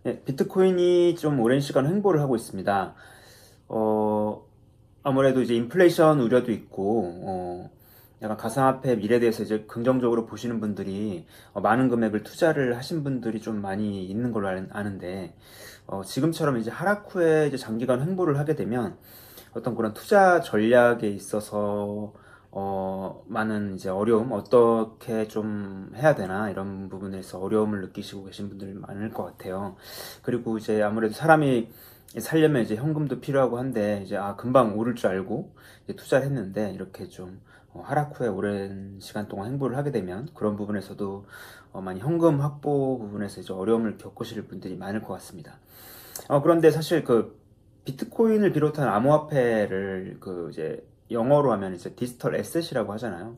네, 비트코인이 좀 오랜 시간 횡보를 하고 있습니다. 어, 아무래도 이제 인플레이션 우려도 있고, 약간 가상화폐 미래에 대해서 이제 긍정적으로 보시는 분들이 많은 금액을 투자를 하신 분들이 좀 많이 있는 걸로 아는데, 지금처럼 이제 하락 후에 이제 장기간 횡보를 하게 되면 어떤 그런 투자 전략에 있어서 많은 이제 어려움, 어떻게 좀 해야 되나 이런 부분에서 어려움을 느끼시고 계신 분들이 많을 것 같아요. 그리고 이제 아무래도 사람이 살려면 이제 현금도 필요하고 한데 이제 금방 오를 줄 알고 이제 투자를 했는데 이렇게 좀 하락 후에 오랜 시간 동안 행보를 하게 되면 그런 부분에서도 많이 현금 확보 부분에서 이제 어려움을 겪으실 분들이 많을 것 같습니다. 그런데 사실 그 비트코인을 비롯한 암호화폐를 그 이제 영어로 하면 이제 디지털 에셋이라고 하잖아요.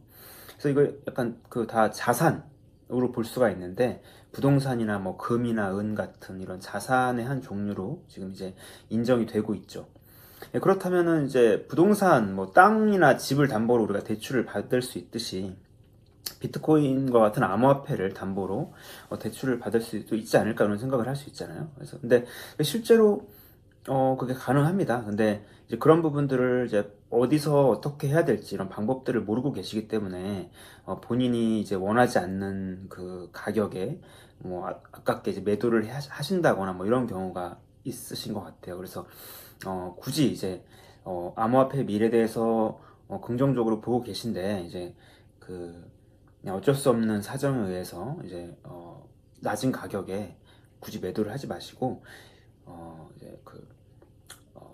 그래서 이거 약간 그 다 자산으로 볼 수가 있는데 부동산이나 뭐 금이나 은 같은 이런 자산의 한 종류로 지금 이제 인정이 되고 있죠. 그렇다면은 이제 부동산 뭐 땅이나 집을 담보로 우리가 대출을 받을 수 있듯이 비트코인과 같은 암호화폐를 담보로 대출을 받을 수도 있지 않을까 이런 생각을 할 수 있잖아요. 그래서 근데 실제로 그게 가능합니다. 근데 이제 그런 부분들을 이제 어디서 어떻게 해야 될지 이런 방법들을 모르고 계시기 때문에 본인이 이제 원하지 않는 그 가격에 뭐 아깝게 이제 매도를 하신다거나 뭐 이런 경우가 있으신 것 같아요. 그래서 굳이 이제 암호화폐 미래에 대해서 긍정적으로 보고 계신데 이제 그 그냥 어쩔 수 없는 사정에 의해서 이제 낮은 가격에 굳이 매도를 하지 마시고 이제 그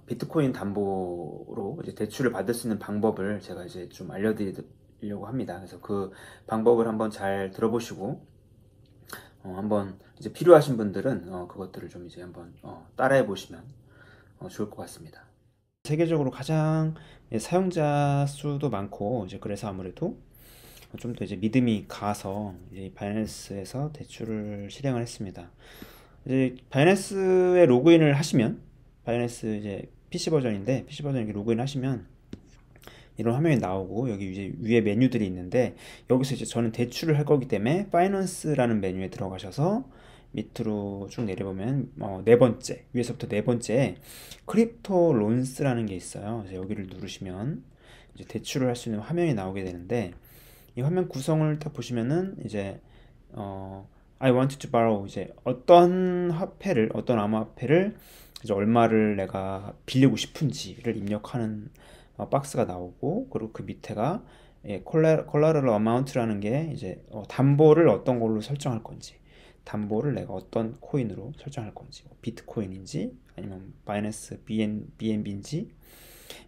비트코인 담보로 이제 대출을 받을 수 있는 방법을 제가 이제 좀 알려드리려고 합니다. 그래서 그 방법을 한번 잘 들어보시고 한번 이제 필요하신 분들은 그것들을 좀 이제 한번 따라해 보시면 좋을 것 같습니다. 세계적으로 가장 사용자 수도 많고 이제 그래서 아무래도 좀 더 이제 믿음이 가서 이제 바이낸스에서 대출을 실행을 했습니다. 이제 바이낸스에 로그인을 하시면 바이낸스 이제 PC 버전인데 PC 버전 이렇게 로그인 하시면 이런 화면이 나오고 여기 이제 위에 메뉴들이 있는데 여기서 이제 저는 대출을 할 거기 때문에 파이낸스라는 메뉴에 들어가셔서 밑으로 쭉 내려보면 네 번째 위에서부터 네 번째 크립토 론스라는 게 있어요. 그래서 여기를 누르시면 이제 대출을 할 수 있는 화면이 나오게 되는데 이 화면 구성을 딱 보시면은 이제 I want to borrow 이제 어떤 화폐를 어떤 암호화폐를 이제 얼마를 내가 빌리고 싶은지를 입력하는 박스가 나오고 그리고 그 밑에가 collateral amount라는 게 이제 담보를 어떤 걸로 설정할 건지 담보를 내가 어떤 코인으로 설정할 건지 뭐 비트코인인지 아니면 바이낸스 BNB인지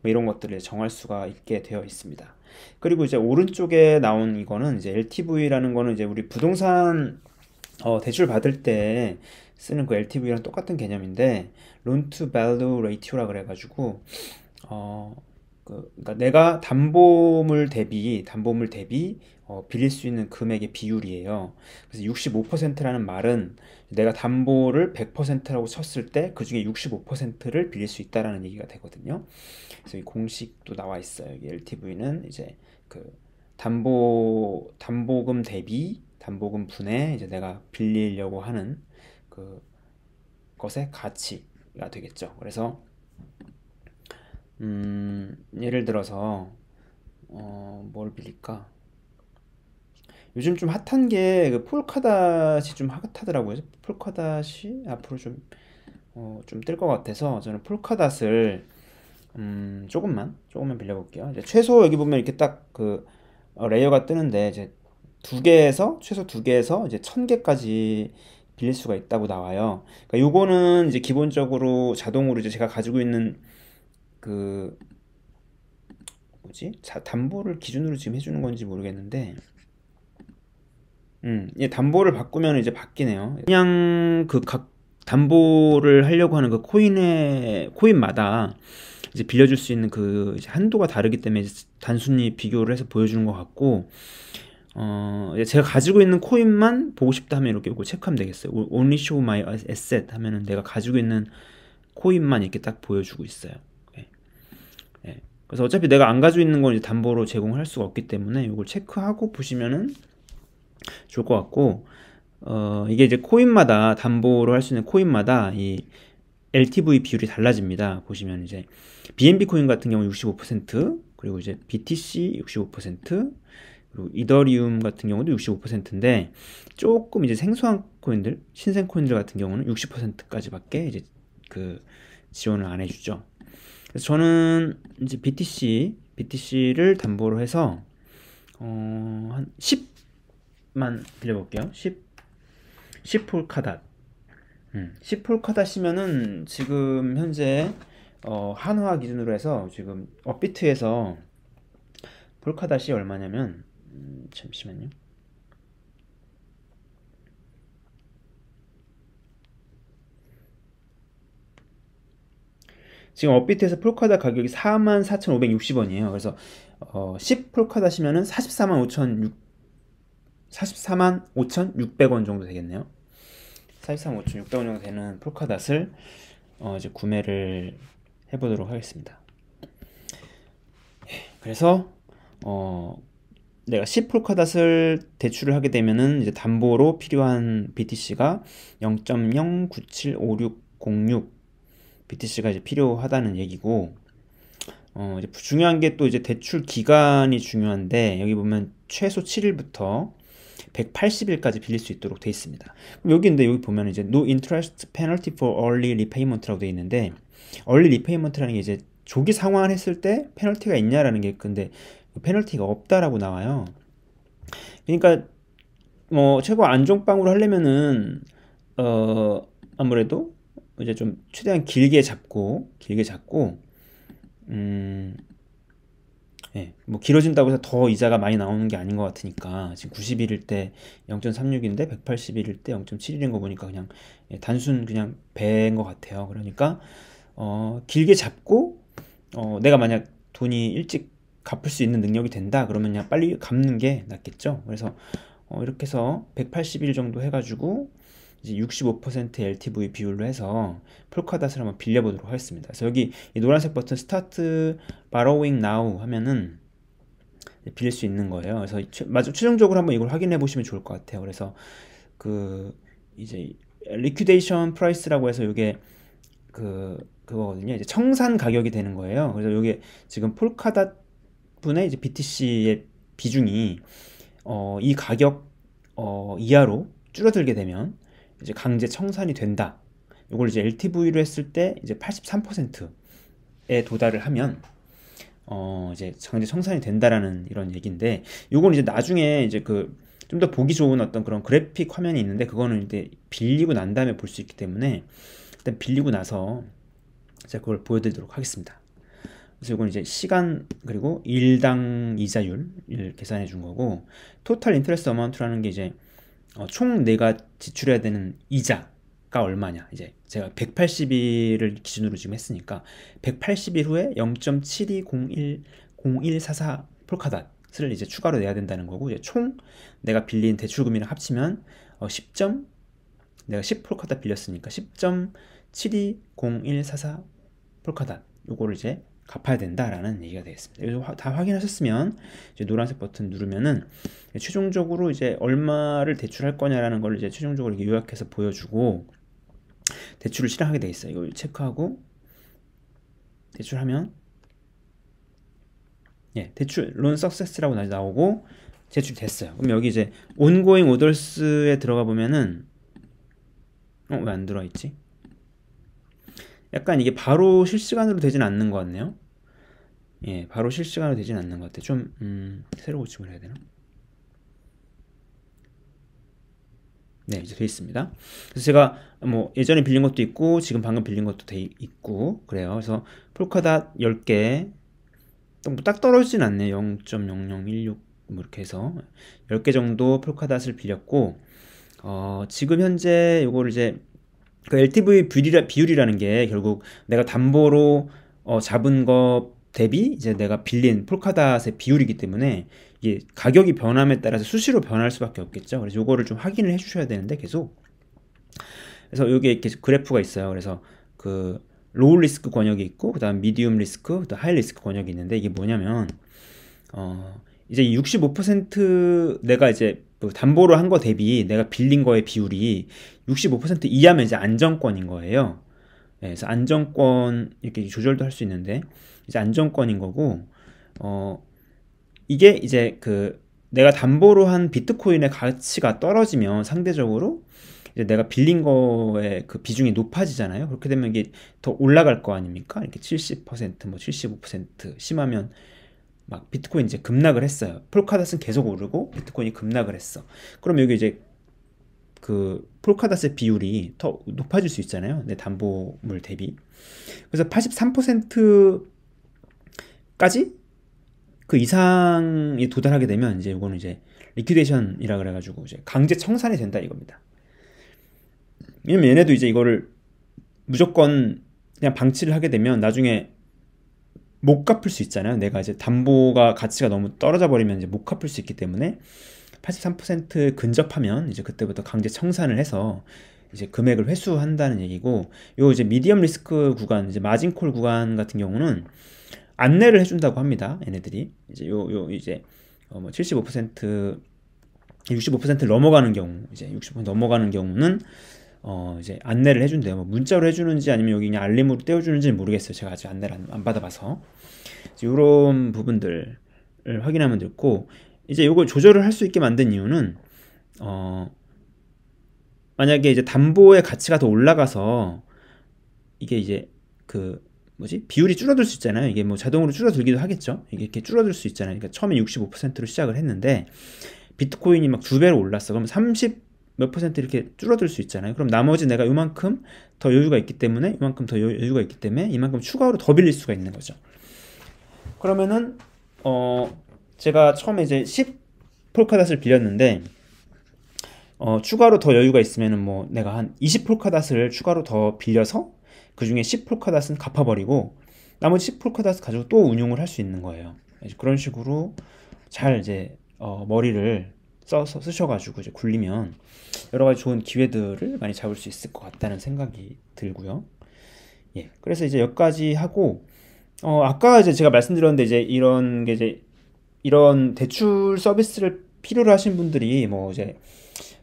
뭐 이런 것들을 정할 수가 있게 되어 있습니다. 그리고 이제 오른쪽에 나온 이거는 이제 LTV라는 거는 이제 우리 부동산 대출 받을 때 쓰는 그 LTV랑 똑같은 개념인데 loan to value ratio라 그래가지고 어, 그러니까 내가 담보물 대비 빌릴 수 있는 금액의 비율이에요. 그래서 65%라는 말은 내가 담보를 100%라고 쳤을 때 그중에 65%를 빌릴 수 있다라는 얘기가 되거든요. 그래서 이 공식도 나와 있어요. 여기 LTV는 이제 그 담보금 대비 담보금 분의 이제 내가 빌리려고 하는 그 것의 가치가 되겠죠. 그래서 예를 들어서 뭘 빌릴까? 요즘 좀 핫한 게 그 폴카닷이 좀 핫하더라고요. 폴카닷이 앞으로 좀 뜰 것 같아서 저는 폴카닷을 조금만 빌려볼게요. 이제 최소 여기 보면 이렇게 딱 그 레이어가 뜨는데 이제 최소 두 개에서 이제 1000개까지 빌릴 수가 있다고 나와요. 그러니까 요거는 이제 기본적으로 자동으로 이제 제가 가지고 있는 그 뭐지? 담보를 기준으로 지금 해주는 건지 모르겠는데, 이 담보를 바꾸면 이제 바뀌네요. 그냥 그 각 담보를 하려고 하는 그 코인마다 이제 빌려줄 수 있는 그 이제 한도가 다르기 때문에 이제 단순히 비교를 해서 보여주는 것 같고, 이제 제가 가지고 있는 코인만 보고 싶다 하면 이렇게 이거 체크하면 되겠어요. Only show my asset 하면은 내가 가지고 있는 코인만 이렇게 딱 보여주고 있어요. 예. 예. 그래서 어차피 내가 안 가지고 있는 건 이제 담보로 제공할 수가 없기 때문에 이걸 체크하고 보시면은 좋을 것 같고, 이게 이제 코인마다 담보로 할 수 있는 코인마다 이 LTV 비율이 달라집니다. 보시면 이제 BNB 코인 같은 경우 65%, 그리고 이제 BTC 65%, 그리고 이더리움 같은 경우도 65%인데 조금 이제 생소한 코인들, 신생 코인들 같은 경우는 60%까지밖에 이제 그 지원을 안 해주죠. 그래서 저는 이제 BTC를 담보로 해서 한 10만 빌려볼게요. 10폴카닷. 10폴카닷이면은 지금 현재 한화 기준으로 해서 지금 업비트에서 폴카닷이 얼마냐면 잠시만요. 지금 업비트에서 폴카닷 가격이 44,560원이에요. 그래서 10폴카닷이면은 44만 5,600원 정도 되겠네요. 43만 5,600원 정도 되는 폴카닷을 이제 구매를 해보도록 하겠습니다. 그래서 내가 10폴카닷을 대출을 하게 되면은 이제 담보로 필요한 BTC가 0.0975606 BTC가 이제 필요하다는 얘기고, 이제 중요한 게 또 이제 대출 기간이 중요한데, 여기 보면 최소 7일부터 180일까지 빌릴 수 있도록 돼 있습니다. 그럼 여기 보면 이제 No interest penalty for early repayment라고 돼 있는데, early repayment라는 게 이제 조기 상환했을 때 페널티가 있냐라는 게, 근데 페널티가 없다라고 나와요. 그러니까 뭐 최고 안정빵으로 하려면은 아무래도 이제 좀 최대한 길게 잡고 예, 뭐 길어진다고 해서 더 이자가 많이 나오는 게 아닌 것 같으니까, 지금 90일일 때 0.36인데 180일일 때 0.71인 거 보니까 그냥 단순 그냥 배인 것 같아요. 그러니까 길게 잡고 내가 만약 돈이 일찍 갚을 수 있는 능력이 된다 그러면 그냥 빨리 갚는 게 낫겠죠. 그래서 이렇게 해서 180일 정도 해가지고 이제 65% LTV 비율로 해서 폴카닷을 한번 빌려보도록 하겠습니다. 그래서 여기 이 노란색 버튼 스타트 borrowing now 하면은 빌릴 수 있는 거예요. 그래서 최종적으로 한번 이걸 확인해 보시면 좋을 것 같아요. 그래서 그 이제 리퀴데이션 프라이스라고 해서 이게 그거거든요. 이제 청산 가격이 되는 거예요. 그래서 이게 지금 폴카닷 분의 이제 BTC의 비중이 이 가격 이하로 줄어들게 되면 이제 강제 청산이 된다. 이걸 이제 LTV로 했을 때 이제 83%에 도달을 하면 이제 강제 청산이 된다라는 이런 얘기인데, 요건 이제 나중에 이제 좀 더 보기 좋은 어떤 그런 그래픽 화면이 있는데, 그거는 이제 빌리고 난 다음에 볼 수 있기 때문에 일단 빌리고 나서 제가 그걸 보여드리도록 하겠습니다. 그래서 이건 이제 시간 그리고 일당 이자율을 계산해 준 거고, 토탈 인터레스트 어마운트라는 게 이제 총 내가 지출해야 되는 이자가 얼마냐, 이제 제가 180일을 기준으로 지금 했으니까 180일 후에 0.72010144 폴카닷을 이제 추가로 내야 된다는 거고, 이제 총 내가 빌린 대출금이랑 합치면 내가 10 폴카닷 빌렸으니까 10.720144 폴카닷 요거를 이제 갚아야 된다라는 얘기가 되겠습니다. 그래서 다 확인하셨으면 이제 노란색 버튼 누르면은 최종적으로 이제 얼마를 대출할 거냐라는 걸 이제 최종적으로 이렇게 요약해서 보여주고 대출을 실행하게 돼 있어요. 이걸 체크하고 대출하면 대출 론 석세스라고 나오고 제출됐어요. 그럼 여기 이제 ongoing orders에 들어가 보면은 왜 안 들어와 있지? 약간 이게 바로 실시간으로 되진 않는 것 같네요. 바로 실시간으로 되진 않는 것 같아요. 좀 새로 고침을 해야 되나? 네, 이제 돼 있습니다. 그래서 제가 뭐 예전에 빌린 것도 있고 지금 방금 빌린 것도 돼 있고 그래요. 그래서 폴카닷 10개 딱 떨어지진 않네. 0.0016 뭐 이렇게 해서 10개 정도 폴카닷을 빌렸고, 지금 현재 요거를 이제 그 LTV 비율이라는 게 결국 내가 담보로 잡은 거 대비 이제 내가 빌린 폴카닷의 비율이기 때문에 이게 가격이 변함에 따라서 수시로 변할 수밖에 없겠죠. 그래서 요거를 좀 확인을 해 주셔야 되는데 계속. 그래서 여기 이렇게 그래프가 있어요. 그래서 그 로우 리스크 권역이 있고 그다음 미디움 리스크, 그다음 하이 리스크 권역이 있는데, 이게 뭐냐면 이제 65% 내가 이제 그 담보로 한 거 대비 내가 빌린 거의 비율이 65% 이하면 이제 안정권인 거예요. 예, 그래서 안정권 이렇게 조절도 할 수 있는데 이제 안정권인 거고 이게 이제 그 내가 담보로 한 비트코인의 가치가 떨어지면 상대적으로 이제 내가 빌린 거의 그 비중이 높아지잖아요. 그렇게 되면 이게 더 올라갈 거 아닙니까? 이렇게 70%뭐 75% 심하면 막 비트코인 이제 급락을 했어요. 폴카닷은 계속 오르고 비트코인이 급락을 했어. 그럼 여기 이제 그 폴카닷의 비율이 더 높아질 수 있잖아요. 내 담보물 대비. 그래서 83%까지 그 이상이 도달하게 되면 이제 이거는 이제 리퀴데이션이라 그래가지고 이제 강제 청산이 된다 이겁니다. 왜냐면 얘네도 이제 이거를 무조건 그냥 방치를 하게 되면 나중에 못 갚을 수 있잖아요. 내가 이제 담보가 가치가 너무 떨어져 버리면 이제 못 갚을 수 있기 때문에 83% 근접하면 이제 그때부터 강제 청산을 해서 이제 금액을 회수한다는 얘기고, 요 이제 미디엄 리스크 구간, 이제 마진콜 구간 같은 경우는 안내를 해준다고 합니다. 얘네들이 이제 요 이제 뭐 75%, 65%를 넘어가는 경우, 이제 60% 넘어가는 경우는 이제 안내를 해준대요. 뭐 문자로 해주는지 아니면 여기 그냥 알림으로 떼어주는지는 모르겠어요. 제가 아직 안내를 안 받아봐서. 이런 부분들을 확인하면 됐고, 이제 이걸 조절을 할 수 있게 만든 이유는 만약에 이제 담보의 가치가 더 올라가서 이게 이제 그 뭐지 비율이 줄어들 수 있잖아요. 이게 뭐 자동으로 줄어들기도 하겠죠. 이게 이렇게 줄어들 수 있잖아요. 그러니까 처음에 65%로 시작을 했는데 비트코인이 막 2배로 올랐어. 그럼 30 몇 퍼센트 이렇게 줄어들 수 있잖아요. 그럼 나머지 내가 이만큼 더 여유가 있기 때문에 이만큼 더 여유가 있기 때문에 이만큼 추가로 더 빌릴 수가 있는 거죠. 그러면은 제가 처음에 이제 10 폴카닷을 빌렸는데 추가로 더 여유가 있으면은 뭐 내가 한 20 폴카닷을 추가로 더 빌려서 그 중에 10 폴카닷은 갚아버리고 나머지 10 폴카닷 가지고 또 운용을 할 수 있는 거예요. 그런 식으로 잘 이제 머리를 쓰셔가지고 이제 굴리면 여러 가지 좋은 기회들을 많이 잡을 수 있을 것 같다는 생각이 들고요. 예, 그래서 이제 여기까지 하고 아까 이제 제가 말씀드렸는데 이제 이런 게 이제 이런 대출 서비스를 필요로 하신 분들이 뭐 이제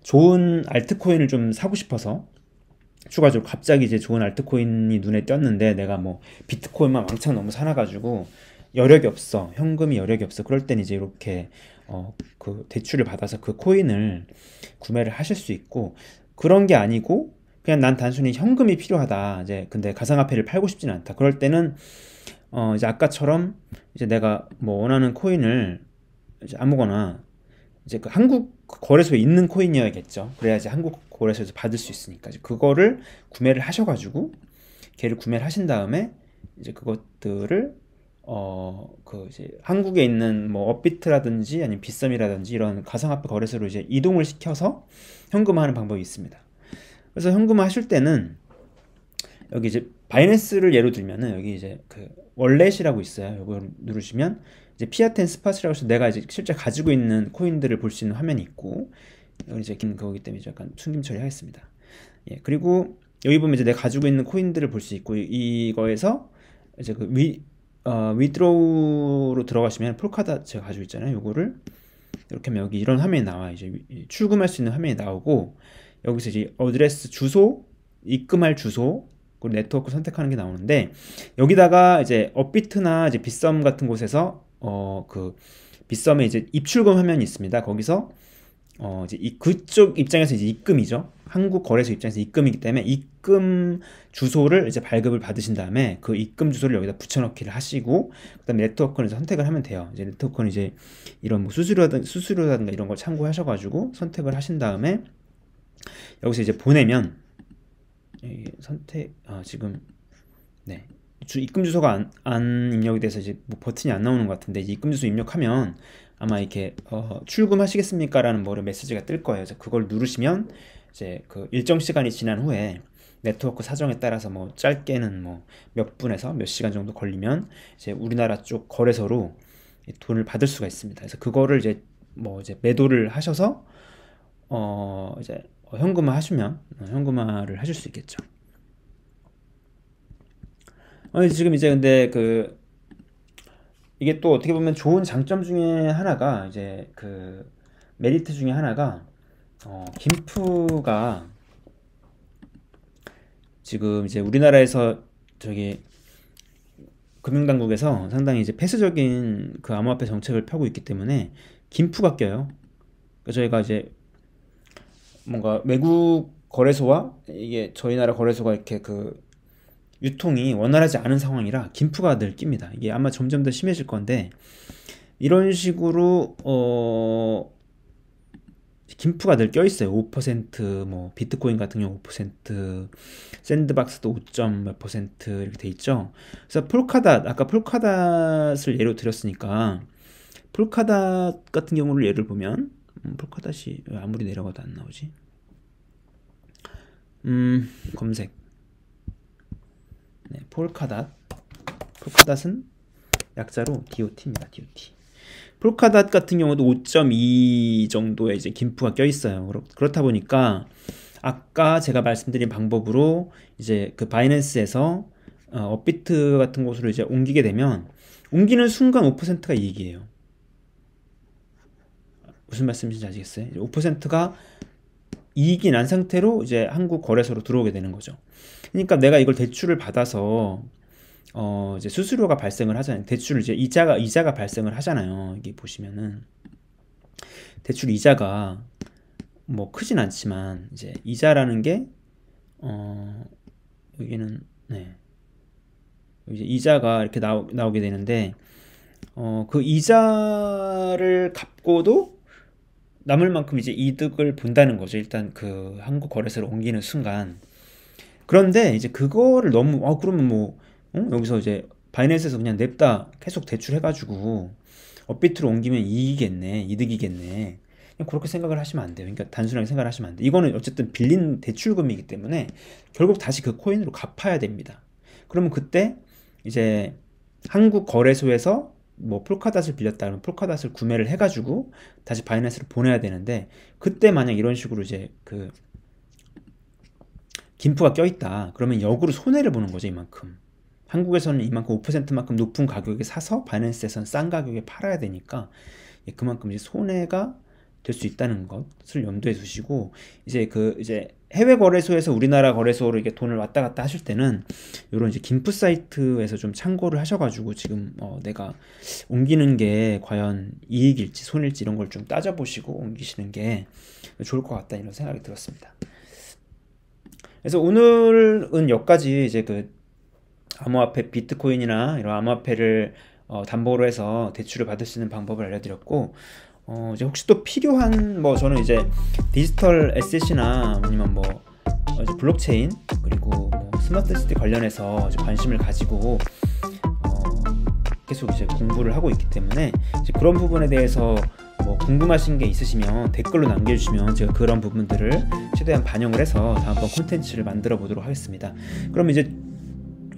좋은 알트코인을 좀 사고 싶어서 추가적으로 갑자기 이제 좋은 알트코인이 눈에 띄었는데 내가 뭐 비트코인만 왕창 너무 사놔가지고 여력이 없어, 현금이 여력이 없어, 그럴 땐 이제 이렇게 그 대출을 받아서 그 코인을 구매를 하실 수 있고, 그런 게 아니고 그냥 난 단순히 현금이 필요하다, 이제 근데 가상화폐를 팔고 싶지는 않다, 그럴 때는 이제 아까처럼 이제 내가 뭐 원하는 코인을 이제 아무거나 이제 그 한국 거래소에 있는 코인이어야겠죠. 그래야지 한국 거래소에서 받을 수 있으니까 이제 그거를 구매를 하셔가지고 걔를 구매를 하신 다음에 이제 그것들을 그 이제 한국에 있는 뭐 업비트라든지 아니면 빗썸이라든지 이런 가상화폐 거래소로 이제 이동을 시켜서 현금화하는 방법이 있습니다. 그래서 현금화 하실 때는 여기 이제 바이낸스를 예로 들면은 여기 이제 그 월렛이라고 있어요. 이걸 누르시면 이제 피아트 앤 스팟이라고 해서 내가 이제 실제 가지고 있는 코인들을 볼 수 있는 화면이 있고, 여기 이제 긴 거기 때문에 약간 숨김 처리하겠습니다. 예, 그리고 여기 보면 이제 내가 가지고 있는 코인들을 볼 수 있고, 이거에서 이제 그 위드로우로 들어가시면 폴카닷 제가 가지고 있잖아요. 요거를 이렇게 하면 여기 이런 화면이 나와. 이제 출금할 수 있는 화면이 나오고, 여기서 이제 어드레스 주소, 입금할 주소, 그리고 네트워크 선택하는 게 나오는데, 여기다가 이제 업비트나 이제 빗썸 같은 곳에서 그 빗썸에 이제 입출금 화면이 있습니다. 거기서 이제 그쪽 입장에서 이제 입금이죠. 한국 거래소 입장에서 입금이기 때문에 입금 주소를 이제 발급을 받으신 다음에 그 입금 주소를 여기다 붙여넣기를 하시고, 그다음에 네트워크를 선택을 하면 돼요. 이제 네트워크는 이제 이런 뭐 수수료라든가 이런 걸 참고하셔가지고 선택을 하신 다음에 여기서 이제 보내면 선택 지금 네 입금 주소가 안 입력이 돼서 이제 뭐 버튼이 안 나오는 것 같은데, 이제 입금 주소 입력하면 아마 이렇게 출금하시겠습니까? 라는 뭐를 메시지가 뜰 거예요. 그래서 그걸 누르시면 이제 그 일정 시간이 지난 후에 네트워크 사정에 따라서 뭐 짧게는 뭐 몇 분에서 몇 시간 정도 걸리면 이제 우리나라 쪽 거래소로 돈을 받을 수가 있습니다. 그래서 그거를 이제 뭐 이제 매도를 하셔서 이제 현금화 하시면 현금화를 하실 수 있겠죠. 지금 이제 근데 그 이게 또 어떻게 보면 좋은 장점 중에 하나가 이제 그 메리트 중에 하나가 김프가 지금 이제 우리나라에서 저기 금융당국에서 상당히 이제 폐쇄적인 그 암호화폐 정책을 펴고 있기 때문에 김프가 껴요. 그러니까 저희가 이제 뭔가 외국 거래소와 이게 저희 나라 거래소가 이렇게 그 유통이 원활하지 않은 상황이라 김프가 늘 낍니다. 이게 아마 점점 더 심해질 건데 이런 식으로 김프가 늘 껴있어요. 5%, 비트코인 같은 경우 5%, 샌드박스도 5. 몇 %, 이렇게 돼 있죠. 그래서 폴카닷, 아까 폴카닷을 예로 들었으니까 폴카닷 같은 경우를 예를 보면 폴카닷이 왜 아무리 내려가도 안 나오지? 검색. 네, 폴카닷은 약자로 DOT입니다. DOT. 폴카닷 같은 경우도 5.2 정도의 이제 김프가 껴있어요. 그렇다 보니까 아까 제가 말씀드린 방법으로 이제 그 바이낸스에서 업비트 같은 곳으로 이제 옮기게 되면 옮기는 순간 5%가 이익이에요. 무슨 말씀인지 아시겠어요? 5%가 이익이 난 상태로 이제 한국 거래소로 들어오게 되는 거죠. 그러니까 내가 이걸 대출을 받아서 이제 수수료가 발생을 하잖아요. 대출 이제 이자가 발생을 하잖아요. 이게 보시면은 대출 이자가 뭐 크진 않지만 이제 이자라는 게 여기는 네. 이제 이자가 이렇게 나오게 되는데 그 이자를 갚고도 남을 만큼 이제 이득을 본다는 거죠. 일단 그 한국 거래소로 옮기는 순간. 그런데 이제 그거를 너무 그러면 뭐 여기서 이제 바이낸스에서 그냥 냅다 계속 대출해가지고 업비트로 옮기면 이득이겠네. 그냥 그렇게 생각을 하시면 안 돼요. 그러니까 단순하게 생각을 하시면 안 돼요. 이거는 어쨌든 빌린 대출금이기 때문에 결국 다시 그 코인으로 갚아야 됩니다. 그러면 그때 이제 한국 거래소에서 뭐 폴카닷을 빌렸다 그러면 폴카닷을 구매를 해가지고 다시 바이낸스로 보내야 되는데 그때 만약 이런 식으로 이제 그 김프가 껴있다 그러면 역으로 손해를 보는 거죠. 이만큼 한국에서는 이만큼 5%만큼 높은 가격에 사서 바이낸스에서는 싼 가격에 팔아야 되니까 그만큼 이제 손해가 될 수 있다는 것을 염두에 두시고 이제 해외 거래소에서 우리나라 거래소로 이게 돈을 왔다 갔다 하실 때는 이런 이제 김프 사이트에서 좀 참고를 하셔가지고 지금 내가 옮기는 게 과연 이익일지 손일지 이런 걸 좀 따져보시고 옮기시는 게 좋을 것 같다 이런 생각이 들었습니다. 그래서 오늘은 여기까지 이제 그 암호화폐 비트코인이나 이런 암호화폐를 담보로 해서 대출을 받을 수 있는 방법을 알려드렸고 이제 혹시 또 필요한 저는 이제 디지털 에셋이나 아니면 이제 블록체인 그리고 스마트 시티 관련해서 이제 관심을 가지고 계속 이제 공부를 하고 있기 때문에 이제 그런 부분에 대해서 궁금하신 게 있으시면 댓글로 남겨주시면 제가 그런 부분들을 최대한 반영을 해서 다음번 콘텐츠를 만들어 보도록 하겠습니다. 그럼 이제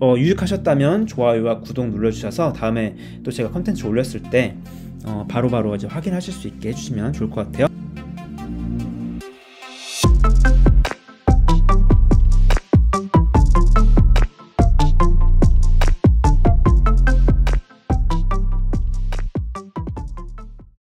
유익하셨다면 좋아요와 구독 눌러주셔서 다음에 또 제가 콘텐츠 올렸을 때 바로바로 이제 확인하실 수 있게 해주시면 좋을 것 같아요.